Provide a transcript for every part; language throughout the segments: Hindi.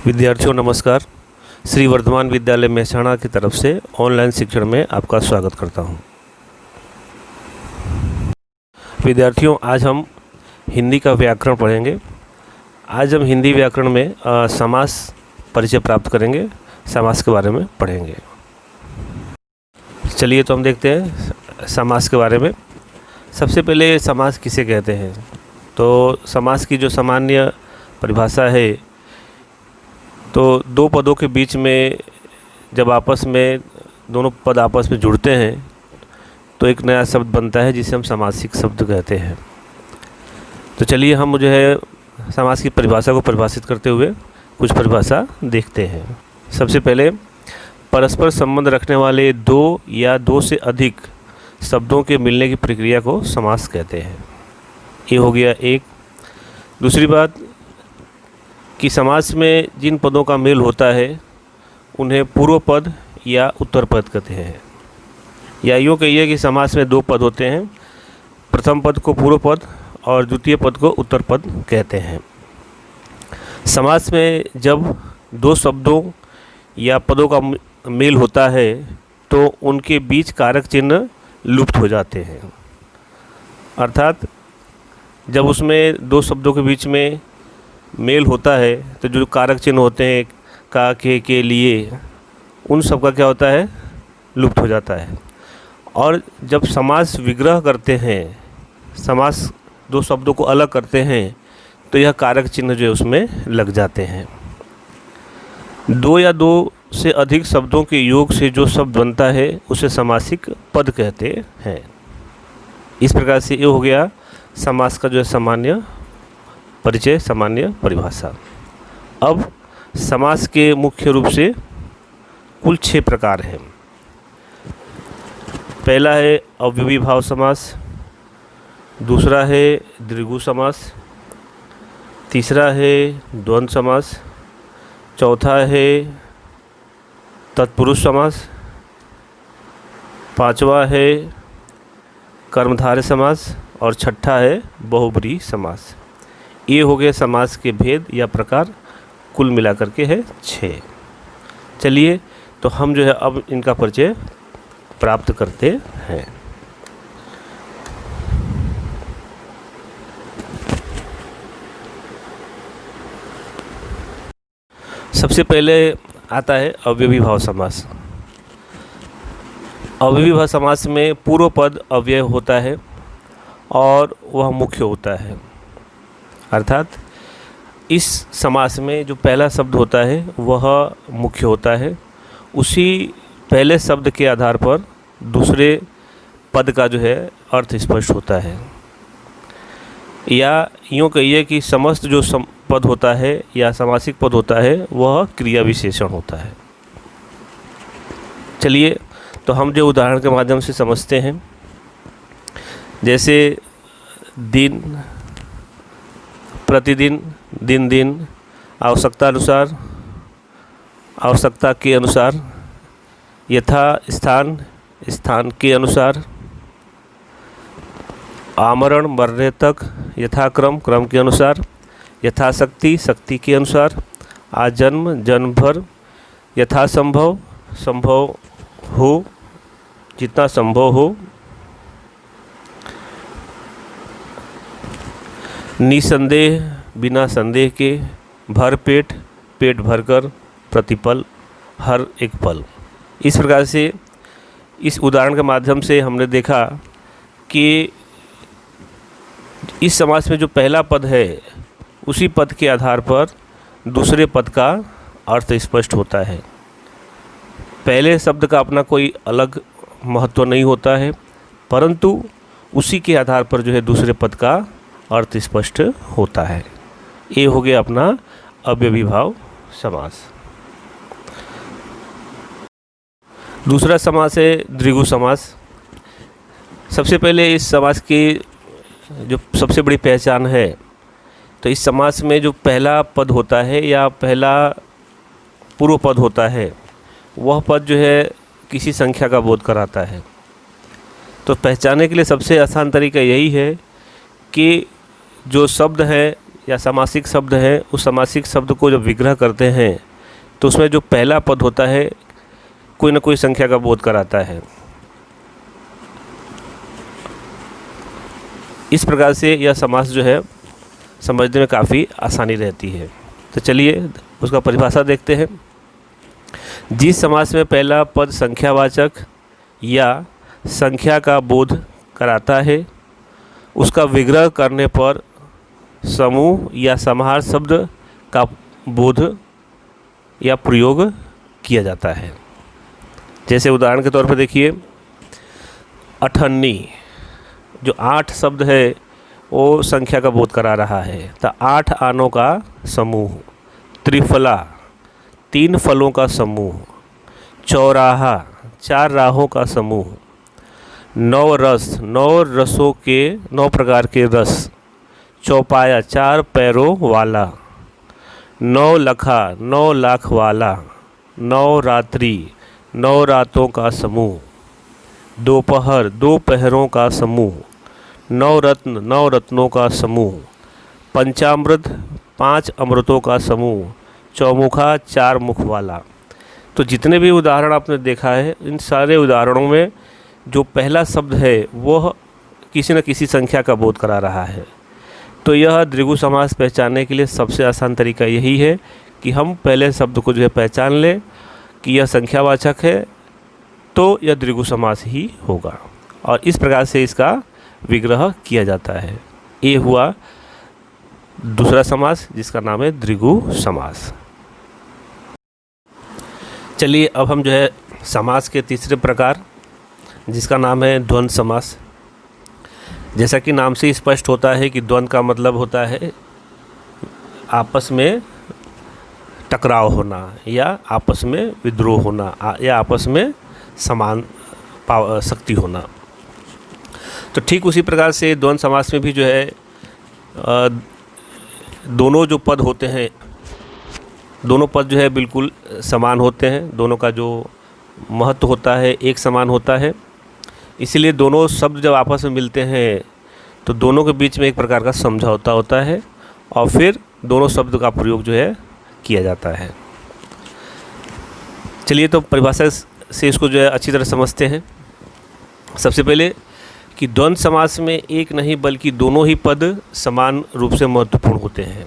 विद्यार्थियों नमस्कार। श्री वर्धमान विद्यालय मेहसाणा की तरफ से ऑनलाइन शिक्षण में आपका स्वागत करता हूं। विद्यार्थियों, आज हम हिंदी का व्याकरण पढ़ेंगे। आज हम हिंदी व्याकरण में समास परिचय प्राप्त करेंगे, समास के बारे में पढ़ेंगे। चलिए तो हम देखते हैं समास के बारे में। सबसे पहले समास किसे कहते हैं? तो समास की जो सामान्य परिभाषा है, तो दो पदों के बीच में जब आपस में दोनों पद आपस में जुड़ते हैं तो एक नया शब्द बनता है जिसे हम समासिक शब्द कहते हैं। तो चलिए हम जो है समास की परिभाषा को परिभाषित करते हुए कुछ परिभाषा देखते हैं। सबसे पहले, परस्पर संबंध रखने वाले दो या दो से अधिक शब्दों के मिलने की प्रक्रिया को समास कहते हैं। ये हो गया एक। दूसरी बात कि समास में जिन पदों का मेल होता है उन्हें पूर्व पद या उत्तर पद कहते हैं। या यूँ कहिए कि समास में दो पद होते हैं, प्रथम पद को पूर्व पद और द्वितीय पद को उत्तर पद कहते हैं। समास में जब दो शब्दों या पदों का मेल होता है तो उनके बीच कारक चिन्ह लुप्त हो जाते हैं। अर्थात जब उसमें दो शब्दों के बीच में मेल होता है तो जो कारक चिन्ह होते हैं का, के लिए, उन सब का क्या होता है? लुप्त हो जाता है। और जब समास विग्रह करते हैं, समास दो शब्दों को अलग करते हैं, तो यह कारक चिन्ह जो है उसमें लग जाते हैं। दो या दो से अधिक शब्दों के योग से जो शब्द बनता है उसे समासिक पद कहते हैं। इस प्रकार से ये हो गया समास का जो है सामान्य परिचय, सामान्य परिभाषा। अब समास के मुख्य रूप से कुल 6 प्रकार हैं। पहला है अव्ययीभाव समास, दूसरा है द्विगु समास, तीसरा है द्वंद्व समास, चौथा है तत्पुरुष समास, पांचवा है कर्मधारय समास और छठा है बहुब्रीहि समास। ये हो गए समास के भेद या प्रकार, कुल मिलाकर के है 6। चलिए तो हम जो है अब इनका परिचय प्राप्त करते हैं। सबसे पहले आता है अव्ययीभाव समास। अव्ययीभाव समास में पूर्व पद अव्यय होता है और वह मुख्य होता है। अर्थात इस समास में जो पहला शब्द होता है वह मुख्य होता है। उसी पहले शब्द के आधार पर दूसरे पद का जो है अर्थ स्पष्ट होता है। या यूँ कहिए कि समस्त जो पद होता है या समासिक पद होता है वह क्रिया विशेषण होता है। चलिए तो हम जो उदाहरण के माध्यम से समझते हैं, जैसे दिन, प्रतिदिन, दिन दिन, आवश्यकता अनुसार, आवश्यकता के अनुसार, यथा स्थान, स्थान के अनुसार, आमरण, मरने तक, यथाक्रम, क्रम के अनुसार, यथाशक्ति, शक्ति के अनुसार, आजन्म, जन्म भर, यथासंभव, संभव हो, जितना संभव हो, निसंदेह, बिना संदेह के, भर पेट, पेट भरकर, प्रतिपल, हर एक पल। इस प्रकार से इस उदाहरण के माध्यम से हमने देखा कि इस समास में जो पहला पद है उसी पद के आधार पर दूसरे पद का अर्थ स्पष्ट होता है। पहले शब्द का अपना कोई अलग महत्व नहीं होता है, परंतु उसी के आधार पर जो है दूसरे पद का अर्थ स्पष्ट होता है। ये हो गया अपना अव्ययीभाव समास। दूसरा समास है द्विगु समास। सबसे पहले इस समास की जो सबसे बड़ी पहचान है, तो इस समास में जो पहला पद होता है या पहला पूर्व पद होता है वह पद जो है किसी संख्या का बोध कराता है। तो पहचानने के लिए सबसे आसान तरीका यही है कि जो शब्द है या समासिक शब्द है, उस समासिक शब्द को जब विग्रह करते हैं तो उसमें जो पहला पद होता है कोई ना कोई संख्या का बोध कराता है। इस प्रकार से यह समास जो है समझने में काफ़ी आसानी रहती है। तो चलिए उसका परिभाषा देखते हैं। जिस समास में पहला पद संख्यावाचक या संख्या का बोध कराता है, उसका विग्रह करने पर समूह या समाहार शब्द का बोध या प्रयोग किया जाता है। जैसे उदाहरण के तौर पर देखिए, अठन्नी, जो 8 शब्द है वो संख्या का बोध करा रहा है, तो 8 आनों का समूह। त्रिफला, 3 फलों का समूह। चौराहा, 4 राहों का समूह। 9 रस, 9 रसों के 9 प्रकार के रस। चौपाया, 4 पैरों वाला। 9 लखा, 9 लाख वाला। 9 रात्रि, 9 रातों का समूह। दोपहर, 2 पहरों का समूह। 9 रत्न, 9 रत्नों का समूह। पंचामृत, 5 अमृतों का समूह। चौमुखा, 4 मुख वाला। तो जितने भी उदाहरण आपने देखा है, इन सारे उदाहरणों में जो पहला शब्द है वह किसी न किसी संख्या का बोध करा रहा है। तो यह द्विगु समास पहचानने के लिए सबसे आसान तरीका यही है कि हम पहले शब्द को जो है पहचान लें कि यह संख्यावाचक है, तो यह द्विगु समास ही होगा, और इस प्रकार से इसका विग्रह किया जाता है। ये हुआ दूसरा समास जिसका नाम है द्विगु समास। चलिए अब हम जो है समास के तीसरे प्रकार जिसका नाम है द्वंद्व समास। जैसा कि नाम से स्पष्ट होता है कि द्वंद्व का मतलब होता है आपस में टकराव होना या आपस में विद्रोह होना या आपस में समान शक्ति होना। तो ठीक उसी प्रकार से द्वंद्व समास में भी जो है दोनों जो पद होते हैं, दोनों पद जो है बिल्कुल समान होते हैं, दोनों का जो महत्व होता है एक समान होता है। इसीलिए दोनों शब्द जब आपस में मिलते हैं तो दोनों के बीच में एक प्रकार का समझौता होता है और फिर दोनों शब्द का प्रयोग जो है किया जाता है। चलिए तो परिभाषा से इसको जो है अच्छी तरह समझते हैं। सबसे पहले कि द्वंद्व समास में एक नहीं बल्कि दोनों ही पद समान रूप से महत्वपूर्ण होते हैं।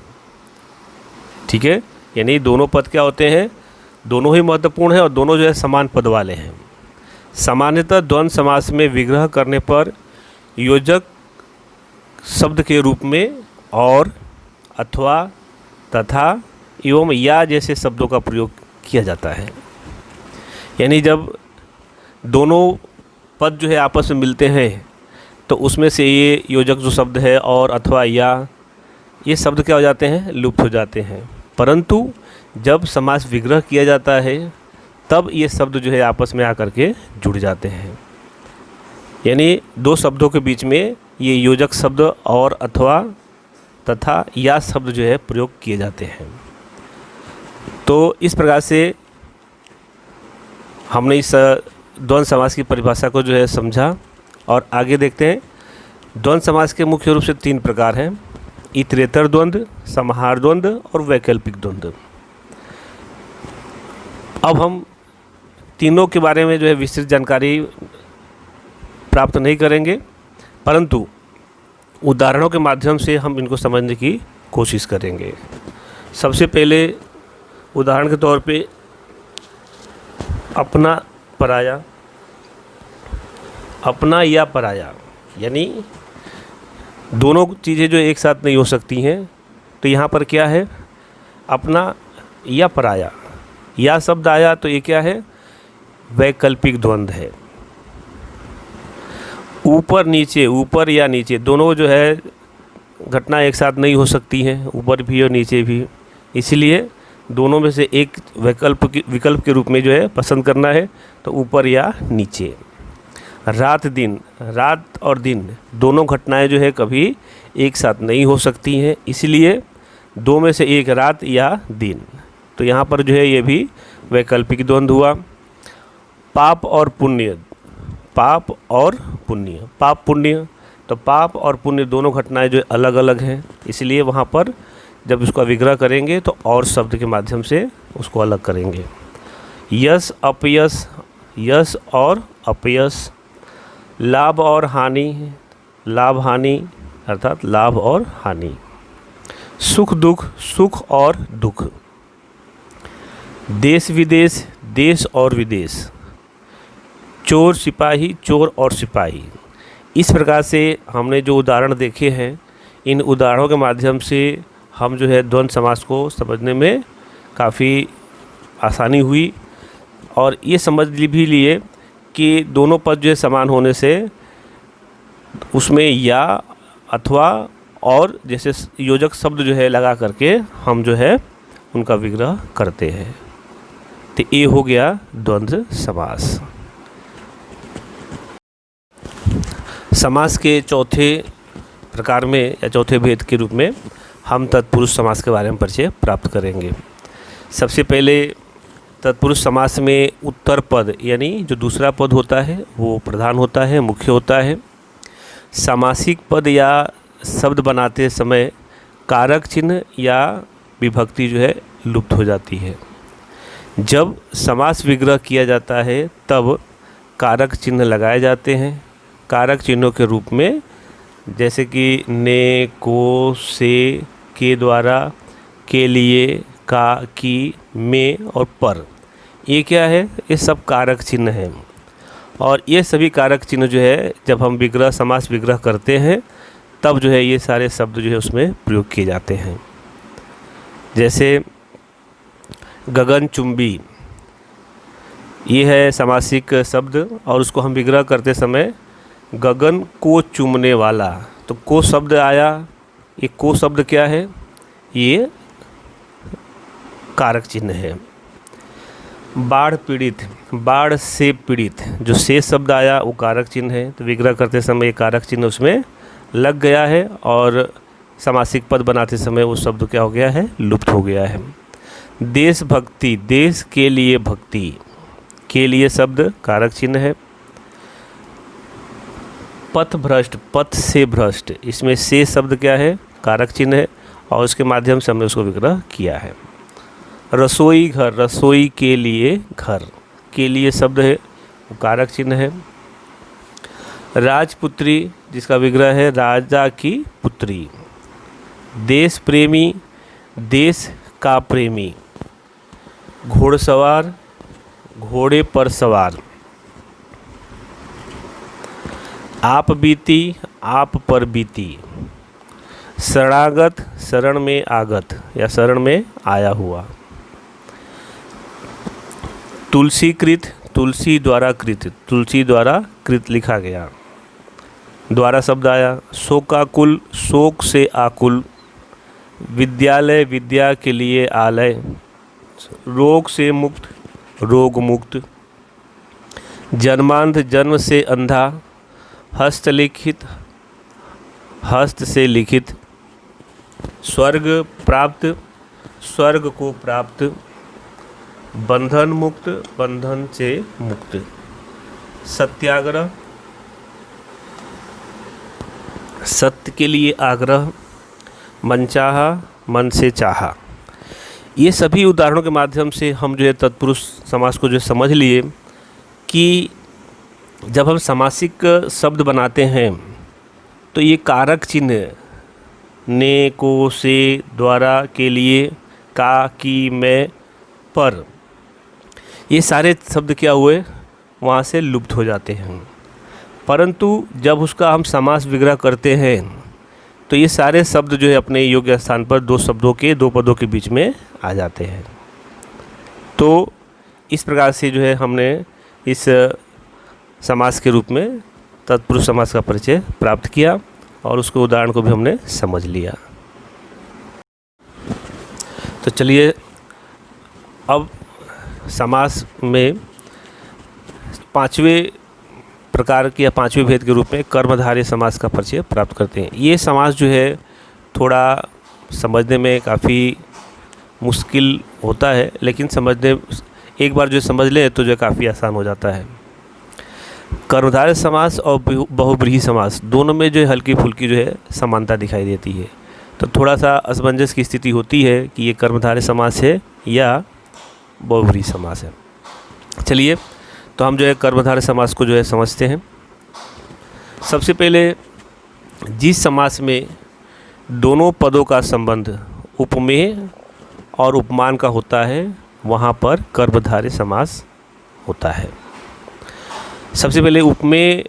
ठीक है, यानी दोनों पद क्या होते हैं, दोनों ही महत्वपूर्ण हैं और दोनों जो है समान पद वाले हैं। सामान्यतः द्वंद्व समास में विग्रह करने पर योजक शब्द के रूप में और, अथवा, तथा एवं या जैसे शब्दों का प्रयोग किया जाता है। यानी जब दोनों पद जो है आपस में मिलते हैं तो उसमें से ये योजक जो शब्द है और, अथवा, या, ये शब्द क्या हो जाते हैं, लुप्त हो जाते हैं। परंतु जब समास विग्रह किया जाता है तब ये शब्द जो है आपस में आकर के जुड़ जाते हैं। यानी दो शब्दों के बीच में ये योजक शब्द और, अथवा, तथा, या शब्द जो है प्रयोग किए जाते हैं। तो इस प्रकार से हमने इस द्वंद्व समास की परिभाषा को जो है समझा और आगे देखते हैं। द्वंद्व समास के मुख्य रूप से 3 प्रकार हैं: इतरेतर द्वंद्व, समाहार द्वंद्व और वैकल्पिक द्वंद्व। अब हम तीनों के बारे में जो है विस्तृत जानकारी प्राप्त नहीं करेंगे, परंतु उदाहरणों के माध्यम से हम इनको समझने की कोशिश करेंगे। सबसे पहले उदाहरण के तौर पे अपना, पराया। अपना या पराया यानी दोनों चीज़ें जो एक साथ नहीं हो सकती हैं, तो यहाँ पर क्या है, अपना या पराया। या शब्द आया तो ये क्या है, वैकल्पिक द्वंद्व है। ऊपर नीचे, ऊपर या नीचे दोनों जो है घटना एक साथ नहीं हो सकती हैं, ऊपर भी और नीचे भी। इसलिए दोनों में से एक विकल्प के रूप में जो है पसंद करना है, तो ऊपर या नीचे। रात दिन, रात और दिन दोनों घटनाएं जो है कभी एक साथ नहीं हो सकती हैं, इसलिए दो में से एक, रात या दिन। तो यहाँ पर जो है ये भी वैकल्पिक द्वंद्व हुआ। पाप और पुण्य, पाप और पुण्य, पाप पुण्य, तो पाप और पुण्य दोनों घटनाएं जो अलग अलग हैं, इसलिए वहाँ पर जब उसका विग्रह करेंगे तो और शब्द के माध्यम से उसको अलग करेंगे। यश अपयश, यश और अपयश, लाभ और हानि, लाभ हानि अर्थात लाभ और हानि, सुख दुख, सुख और दुख, देश विदेश, देश और विदेश, चोर सिपाही, चोर और सिपाही। इस प्रकार से हमने जो उदाहरण देखे हैं, इन उदाहरणों के माध्यम से हम जो है द्वंद्व समास को समझने में काफ़ी आसानी हुई और ये समझ भी लिए कि दोनों पद जो है समान होने से उसमें या अथवा और जैसे योजक शब्द जो है लगा करके हम जो है उनका विग्रह करते हैं। तो ये हो गया द्वंद्व समास। समास के चौथे प्रकार में या चौथे भेद के रूप में हम तत्पुरुष समास के बारे में परिचय प्राप्त करेंगे। सबसे पहले तत्पुरुष समास में उत्तर पद यानी जो दूसरा पद होता है वो प्रधान होता है, मुख्य होता है। सामासिक पद या शब्द बनाते समय कारक चिन्ह या विभक्ति जो है लुप्त हो जाती है। जब समास विग्रह किया जाता है तब कारक चिन्ह लगाए जाते हैं। कारक चिन्हों के रूप में जैसे कि ने, को, से, के द्वारा, के लिए, का, की, में और पर, ये क्या है? ये सब कारक चिन्ह हैं। और ये सभी कारक चिन्ह जो है जब हम विग्रह समास विग्रह करते हैं तब जो है ये सारे शब्द जो है उसमें प्रयोग किए जाते हैं। जैसे गगनचुंबी, ये है समासिक शब्द और उसको हम विग्रह करते समय गगन को चूमने वाला, तो को शब्द आया। ये को शब्द क्या है? ये कारक चिन्ह है। बाढ़ पीड़ित, बाढ़ से पीड़ित, जो से शब्द आया वो कारक चिन्ह है, तो विग्रह करते समय ये कारक चिन्ह उसमें लग गया है और समासिक पद बनाते समय वो शब्द क्या हो गया है? लुप्त हो गया है। देशभक्ति, देश के लिए भक्ति, के लिए शब्द कारक चिन्ह है। पथ भ्रष्ट, पथ से भ्रष्ट, इसमें से शब्द क्या है? कारक चिन्ह है और उसके माध्यम से हमने उसको विग्रह किया है। रसोई घर, रसोई के लिए घर, के लिए शब्द है वो कारक चिन्ह है। राजपुत्री, जिसका विग्रह है राजा की पुत्री। देश प्रेमी, देश का प्रेमी। घोड़सवार, घोड़े पर सवार। आप बीती, आप पर बीती। शरणागत, शरण में आगत या शरण में आया हुआ। तुलसीकृत, तुलसी द्वारा कृत, तुलसी द्वारा कृत लिखा गया, द्वारा शब्द आया। शोकाकुल, शोक से आकुल। विद्यालय, विद्या के लिए आलय। रोग से मुक्त, रोग मुक्त। जन्मांध, जन्म से अंधा। हस्तलिखित, हस्त से लिखित। स्वर्ग प्राप्त, स्वर्ग को प्राप्त। बंधन मुक्त, बंधन से मुक्त। सत्याग्रह, सत्य के लिए आग्रह। मनचाहा, मन से चाहा। ये सभी उदाहरणों के माध्यम से हम जो है तत्पुरुष समास को जो समझ लिए कि जब हम समासिक शब्द बनाते हैं तो ये कारक चिन्ह ने, को, से, द्वारा, के लिए, का, की, में, पर, ये सारे शब्द क्या हुए? वहाँ से लुप्त हो जाते हैं। परंतु जब उसका हम समास विग्रह करते हैं तो ये सारे शब्द जो है अपने योग्य स्थान पर दो शब्दों के, दो पदों के बीच में आ जाते हैं। तो इस प्रकार से जो है हमने इस समास के रूप में तत्पुरुष समास का परिचय प्राप्त किया और उसके उदाहरण को भी हमने समझ लिया। तो चलिए अब समास में पांचवें प्रकार के या पांचवें भेद के रूप में कर्मधारय समास का परिचय प्राप्त करते हैं। ये समास जो है थोड़ा समझने में काफ़ी मुश्किल होता है, लेकिन समझने एक बार जो समझ ले तो जो काफ़ी आसान हो जाता है। कर्मधारय समास और बहुब्रीहि समास दोनों में जो है हल्की फुल्की जो है समानता दिखाई देती है। तो थोड़ा सा असमंजस की स्थिति होती है कि ये कर्मधारय समास है या बहुब्रीहि समास है। चलिए, तो हम जो है कर्मधारय समास को जो है समझते हैं। सबसे पहले जिस समास में दोनों पदों का संबंध उपमेय और उपमान का होता है वहाँ पर कर्मधारय समास होता है। सबसे पहले उपमेय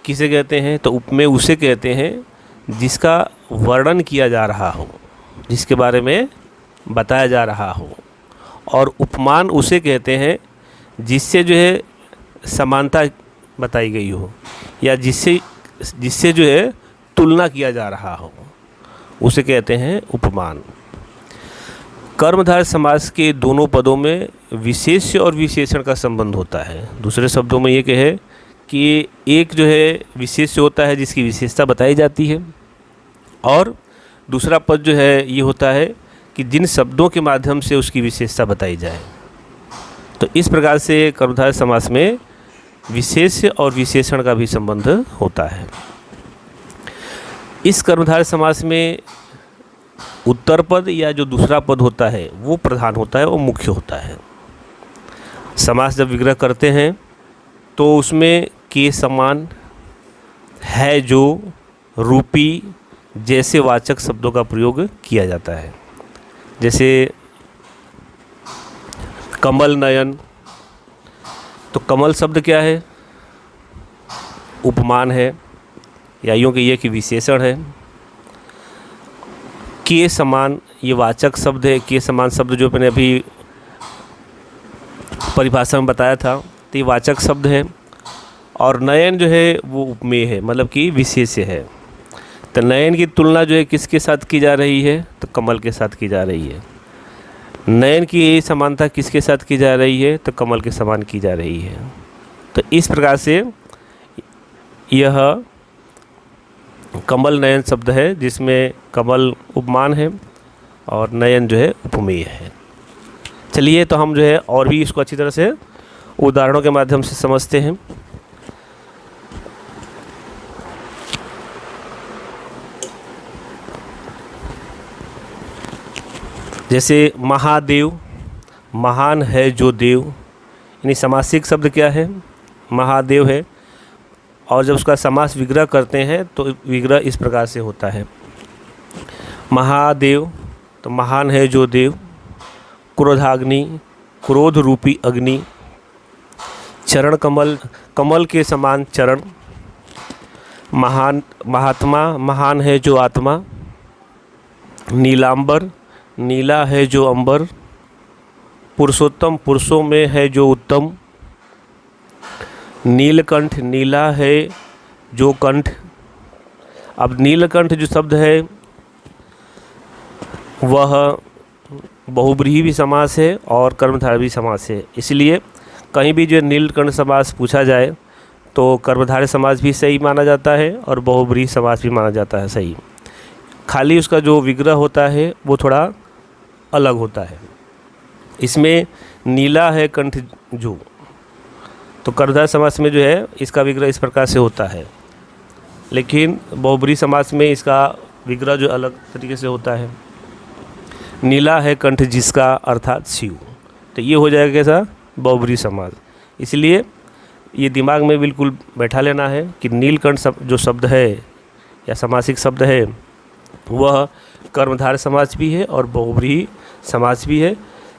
किसे कहते हैं? तो उपमेय उसे कहते हैं जिसका वर्णन किया जा रहा हो, जिसके बारे में बताया जा रहा हो। और उपमान उसे कहते हैं जिससे जो है समानता बताई गई हो या जिससे जो है तुलना किया जा रहा हो, उसे कहते हैं उपमान। कर्मधारय समास के दोनों पदों में विशेष्य और विशेषण का संबंध होता है। दूसरे शब्दों में ये कहे कि एक जो है विशेष्य होता है जिसकी विशेषता बताई जाती है, और दूसरा पद जो है ये होता है कि जिन शब्दों के माध्यम से उसकी विशेषता बताई जाए। तो इस प्रकार से कर्मधारय समास में विशेष्य और विशेषण का भी संबंध होता है। इस कर्मधारय समास में उत्तर पद या जो दूसरा पद होता है वो प्रधान होता है, वो मुख्य होता है। समास जब विग्रह करते हैं तो उसमें के समान, है जो, रूपी जैसे वाचक शब्दों का प्रयोग किया जाता है। जैसे कमल नयन, तो कमल शब्द क्या है? उपमान है, या यूँ कहिए कि विशेषण है। के समान ये वाचक शब्द है। के समान शब्द जो मैंने अभी परिभाषा में बताया था, तो ये वाचक शब्द है। और नयन जो है वो उपमेय है, मतलब कि विशेष्य है। तो नयन की तुलना जो है किसके साथ की जा रही है? तो कमल के साथ की जा रही है। नयन की समानता किसके साथ की जा रही है? तो कमल के समान की जा रही है। तो इस प्रकार से यह कमल नयन शब्द है जिसमें कमल उपमान है और नयन जो है उपमेय है। चलिए, तो हम जो है और भी इसको अच्छी तरह से उदाहरणों के माध्यम से समझते हैं। जैसे महादेव, महान है जो देव, यानी समासिक शब्द क्या है? महादेव है। और जब उसका समास विग्रह करते हैं तो विग्रह इस प्रकार से होता है। महादेव, तो महान है जो देव। क्रोधाग्नि, क्रोध रूपी अग्नि। चरण कमल, कमल के समान चरण। महात्मा, महान है जो आत्मा। नीलांबर, नीला है जो अंबर। पुरुषोत्तम, पुरुषों में है जो उत्तम। नीलकंठ, नीला है जो कंठ। अब नीलकंठ जो शब्द है वह बहुब्रीहि भी समास है और कर्मधारय भी समास है। इसलिए कहीं भी जो नीलकंठ समास पूछा जाए तो कर्मधारय समास भी सही माना जाता है और बहुब्रीहि समास भी माना जाता है सही। खाली उसका जो विग्रह होता है वो थोड़ा अलग होता है। इसमें नीला है कंठ जो, तो कर्मधारय समास में जो है इसका विग्रह इस प्रकार से होता है, लेकिन बहुब्रीहि समास में इसका विग्रह जो अलग तरीके से होता है। नीला है कंठ जिसका, अर्थात शिव। तो ये हो जाएगा कैसा? बहुब्रीहि समास। इसलिए ये दिमाग में बिल्कुल बैठा लेना है कि नीलकंठ जो शब्द है या समासिक शब्द है वह कर्मधारय समास भी है और बहुब्रीहि समास भी है,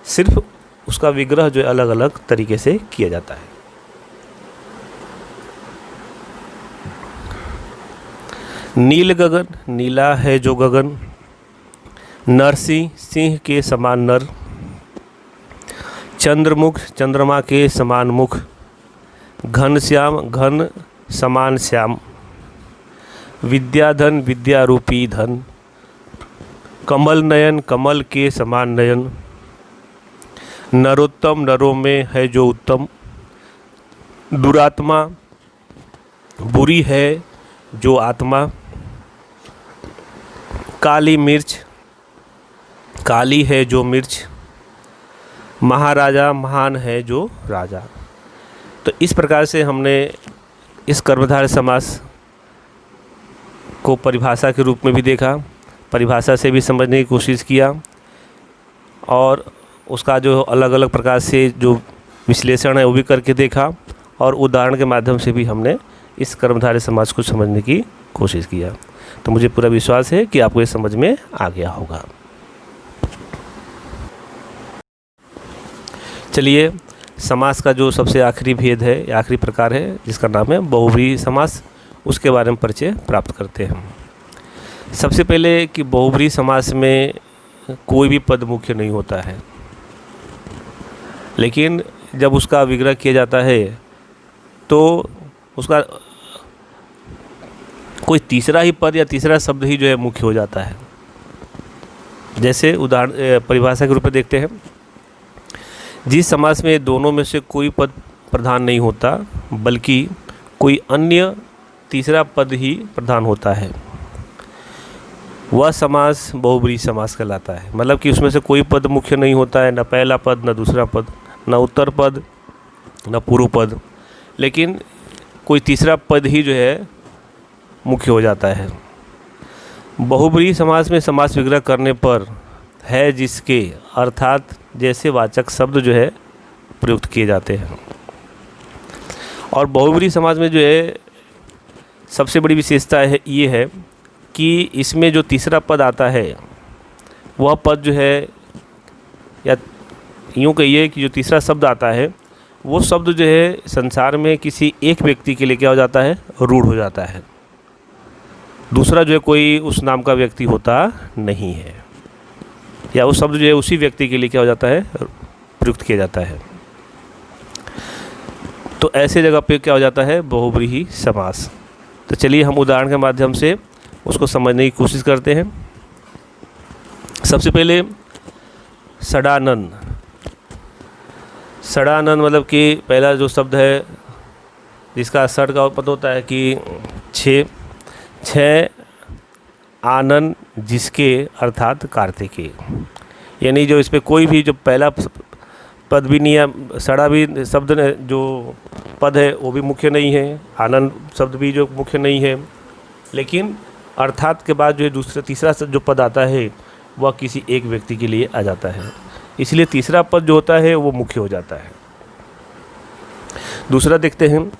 सिर्फ उसका विग्रह जो अलग अलग तरीके से किया जाता है। नील गगन, नीला है जो गगन। नरसिंह, सिंह के समान नर। चंद्रमुख, चंद्रमा के समान मुख। घनश्याम, घन समान श्याम। विद्याधन, विद्या रूपी धन। कमल नयन, कमल के समान नयन। नरोत्तम, नरों में है जो उत्तम। दुरात्मा, बुरी है जो आत्मा। काली मिर्च, काली है जो मिर्च। महाराजा, महान है जो राजा। तो इस प्रकार से हमने इस कर्मधारय समास को परिभाषा के रूप में भी देखा, परिभाषा से भी समझने की कोशिश किया और उसका जो अलग अलग प्रकार से जो विश्लेषण है वो भी करके देखा और उदाहरण के माध्यम से भी हमने इस कर्मधारय समास को समझने की कोशिश किया। तो मुझे पूरा विश्वास है कि आपको ये समझ में आ गया होगा। चलिए, समास का जो सबसे आखिरी भेद है या आखिरी प्रकार है जिसका नाम है बहुव्रीहि समास, उसके बारे में परिचय प्राप्त करते हैं। सबसे पहले कि बहुव्रीहि समास में कोई भी पद मुख्य नहीं होता है, लेकिन जब उसका विग्रह किया जाता है तो उसका कोई तीसरा ही पद या तीसरा शब्द ही जो है मुख्य हो जाता है। जैसे उदाहरण परिभाषा के रूप में देखते हैं, जिस समास में दोनों में से कोई पद प्रधान नहीं होता बल्कि कोई अन्य तीसरा पद ही प्रधान होता है, वह समास बहुव्रीहि समास कहलाता है। मतलब कि उसमें से कोई पद मुख्य नहीं होता है, न पहला पद, न दूसरा पद, न उत्तर पद, न पूर्व पद, लेकिन कोई तीसरा पद ही जो है मुख्य हो जाता है। बहुव्रीहि समास में समास विग्रह करने पर है जिसके अर्थात जैसे वाचक शब्द जो है प्रयुक्त किए जाते हैं। और बहुव्रीहि समास में जो है सबसे बड़ी विशेषता है ये है कि इसमें जो तीसरा पद आता है वह पद जो है, या यूँ कहिए कि जो तीसरा शब्द आता है वो शब्द जो है संसार में किसी एक व्यक्ति के लिए क्या हो जाता है, रूढ़ हो जाता है। दूसरा जो है कोई उस नाम का व्यक्ति होता नहीं है, या वो शब्द जो है उसी व्यक्ति के लिए क्या हो जाता है, प्रयुक्त किया जाता है। तो ऐसे जगह पे क्या हो जाता है, बहुव्रीहि समास। तो चलिए हम उदाहरण के माध्यम से उसको समझने की कोशिश करते हैं। सबसे पहले षडानन। षडानन मतलब कि पहला जो शब्द है जिसका षड का पद होता है कि छः आनन जिसके अर्थात कार्तिकेय, यानी जो इसमें कोई भी जो पहला पद भी नहीं है, सड़ा भी शब्द जो पद है वो भी मुख्य नहीं है, आनंद शब्द भी जो मुख्य नहीं है, लेकिन अर्थात के बाद जो दूसरा तीसरा जो पद आता है वह किसी एक व्यक्ति के लिए आ जाता है, इसलिए तीसरा पद जो होता है वो मुख्य हो जाता है। दूसरा देखते हैं,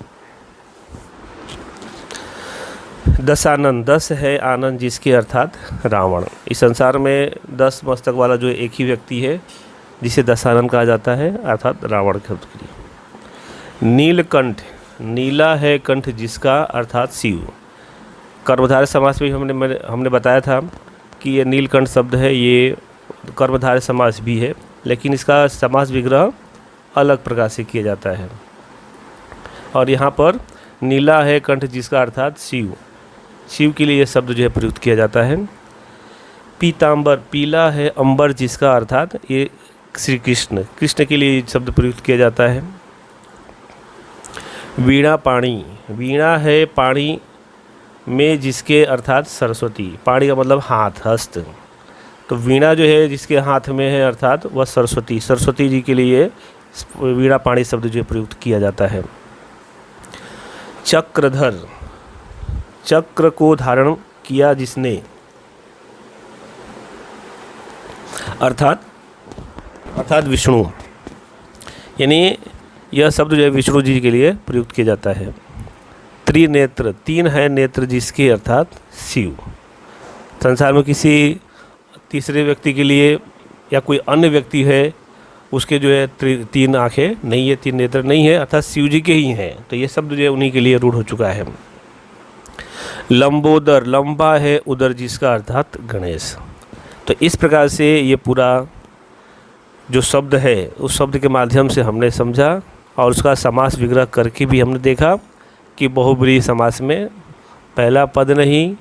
दशानन। दस है आनंद जिसके अर्थात रावण। इस संसार में 10 मस्तक वाला जो एक ही व्यक्ति है जिसे दशानन कहा जाता है, अर्थात रावण के लिए। नीलकंठ। नीला है कंठ जिसका अर्थात शिव। कर्मधारय समास में हमने बताया था कि ये नीलकंठ शब्द है, ये कर्मधारय समास भी है, लेकिन इसका समास विग्रह अलग प्रकार से किया जाता है। और यहाँ पर नीला है कंठ जिसका अर्थात शिव, शिव के लिए यह शब्द जो है प्रयुक्त किया जाता है। पीतांबर। पीला है अंबर जिसका अर्थात ये श्री कृष्ण, कृष्ण के लिए शब्द प्रयुक्त किया जाता है। वीणा पाणी। वीणा है पाणी में जिसके अर्थात सरस्वती। पाणी का मतलब हाथ, हस्त। तो वीणा जो है जिसके हाथ में है अर्थात वह सरस्वती, सरस्वती जी के लिए वीणा पाणी शब्द जो प्रयुक्त किया जाता है। चक्रधर। चक्र को धारण किया जिसने, अर्थात विष्णु, यानी यह शब्द जो है विष्णु जी के लिए प्रयुक्त किया जाता है। त्रिनेत्र। तीन है नेत्र जिसके अर्थात शिव। संसार में किसी तीसरे व्यक्ति के लिए या कोई अन्य व्यक्ति है उसके जो है तीन आंखें नहीं है, तीन नेत्र नहीं है, अर्थात शिव जी के ही हैं, तो ये शब्द जो है उन्हीं के लिए रूढ़ हो चुका है। लंबोदर। लंबा है उदर जिसका अर्थात गणेश। तो इस प्रकार से ये पूरा जो शब्द है उस शब्द के माध्यम से हमने समझा और उसका समास विग्रह करके भी हमने देखा कि बहुव्रीहि समास में पहला पद नहीं,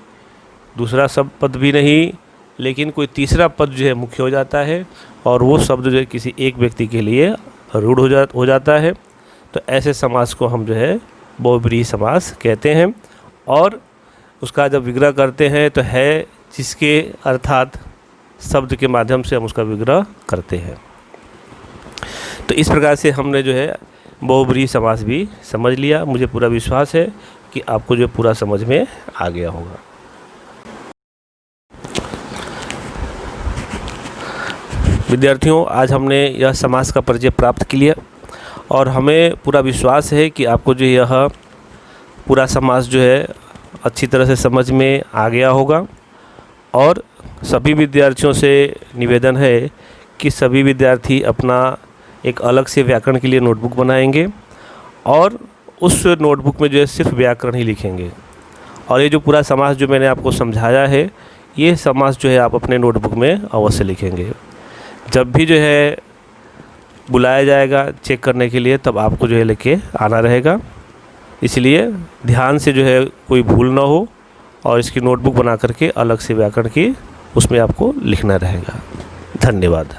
दूसरा सब पद भी नहीं, लेकिन कोई तीसरा पद जो है मुख्य हो जाता है और वो शब्द जो है किसी एक व्यक्ति के लिए रूढ़ हो जाता है। तो ऐसे समास को हम जो है बहुव्रीहि समास कहते हैं। और उसका जब विग्रह करते हैं तो है जिसके अर्थात शब्द के माध्यम से हम उसका विग्रह करते हैं। तो इस प्रकार से हमने जो है बहुव्रीहि समास भी समझ लिया। मुझे पूरा विश्वास है कि आपको जो पूरा समझ में आ गया होगा। विद्यार्थियों, आज हमने यह समास का परिचय प्राप्त किया और हमें पूरा विश्वास है कि आपको जो यह पूरा समास जो है अच्छी तरह से समझ में आ गया होगा। और सभी विद्यार्थियों से निवेदन है कि सभी विद्यार्थी अपना एक अलग से व्याकरण के लिए नोटबुक बनाएंगे और उस नोटबुक में जो है सिर्फ व्याकरण ही लिखेंगे। और ये जो पूरा समास जो मैंने आपको समझाया है, ये समास जो है आप अपने नोटबुक में अवश्य लिखेंगे। जब भी जो है बुलाया जाएगा चेक करने के लिए, तब आपको जो है लेके आना रहेगा। इसलिए ध्यान से जो है कोई भूल ना हो और इसकी नोटबुक बना करके अलग से व्याकरण की उसमें आपको लिखना रहेगा। धन्यवाद।